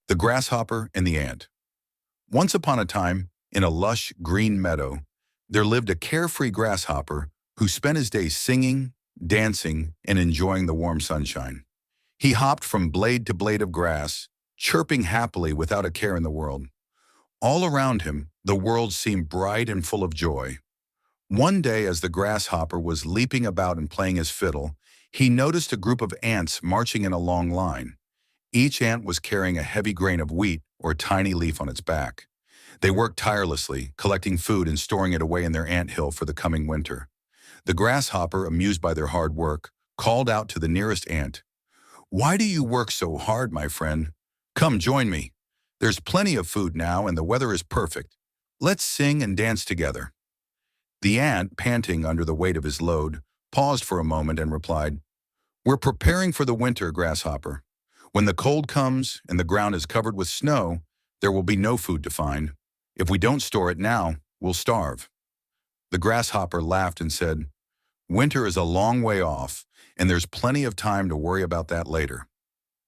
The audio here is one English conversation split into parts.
The Grasshopper and the Ant. Once upon a time, in a lush green meadow, there lived a carefree grasshopper who spent his days singing, dancing, and enjoying the warm sunshine. He hopped from blade to blade of grass, chirping happily without a care in the world. All around him, the world seemed bright and full of joy. One day, as the grasshopper was leaping about and playing his fiddle, he noticed a group of ants marching in a long line. Each ant was carrying a heavy grain of wheat or a tiny leaf on its back. They worked tirelessly, collecting food and storing it away in their anthill for the coming winter. The grasshopper, amused by their hard work, called out to the nearest ant, "Why do you work so hard, my friend? Come, join me. There's plenty of food now and the weather is perfect. Let's sing and dance together." The ant, panting under the weight of his load, paused for a moment and replied, "We're preparing for the winter, grasshopper. When the cold comes and the ground is covered with snow, there will be no food to find. If we don't store it now, we'll starve." The grasshopper laughed and said, "Winter is a long way off, and there's plenty of time to worry about that later.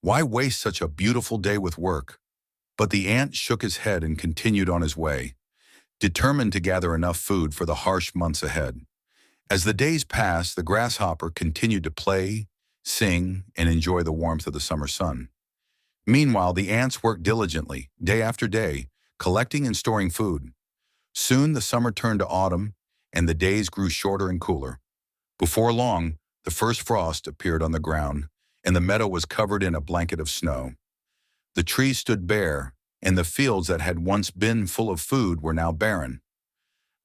Why waste such a beautiful day with work?" But the ant shook his head and continued on his way, determined to gather enough food for the harsh months ahead. As the days passed, the grasshopper continued to play, sing, and enjoy the warmth of the summer sun. Meanwhile, the ants worked diligently, day after day, collecting and storing food. Soon the summer turned to autumn, and the days grew shorter and cooler. Before long, the first frost appeared on the ground, and the meadow was covered in a blanket of snow. The trees stood bare, and the fields that had once been full of food were now barren.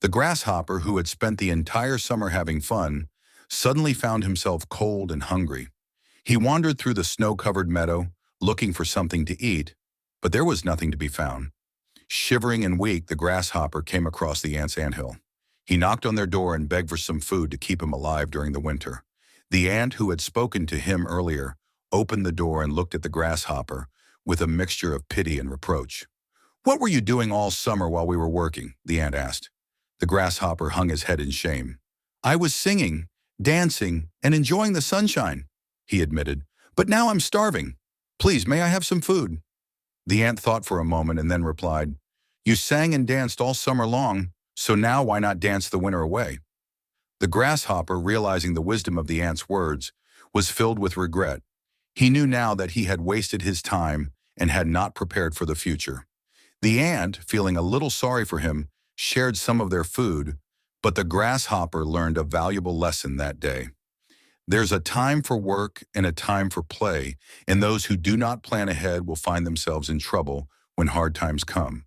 The grasshopper, who had spent the entire summer having fun, suddenly found himself cold and hungry. He wandered through the snow-covered meadow, looking for something to eat, but there was nothing to be found. Shivering and weak, the grasshopper came across the ants' anthill. He knocked on their door and begged for some food to keep him alive during the winter. The ant who had spoken to him earlier opened the door and looked at the grasshopper with a mixture of pity and reproach. "What were you doing all summer while we were working?" the ant asked. The grasshopper hung his head in shame. "I was singing, dancing, and enjoying the sunshine," he admitted. "But now I'm starving. Please, may I have some food?" The ant thought for a moment and then replied, "You sang and danced all summer long, so now why not dance the winter away?" The grasshopper, realizing the wisdom of the ant's words, was filled with regret. He knew now that he had wasted his time and had not prepared for the future. The ant, feeling a little sorry for him, shared some of their food, but the grasshopper learned a valuable lesson that day. There's a time for work and a time for play, and those who do not plan ahead will find themselves in trouble when hard times come.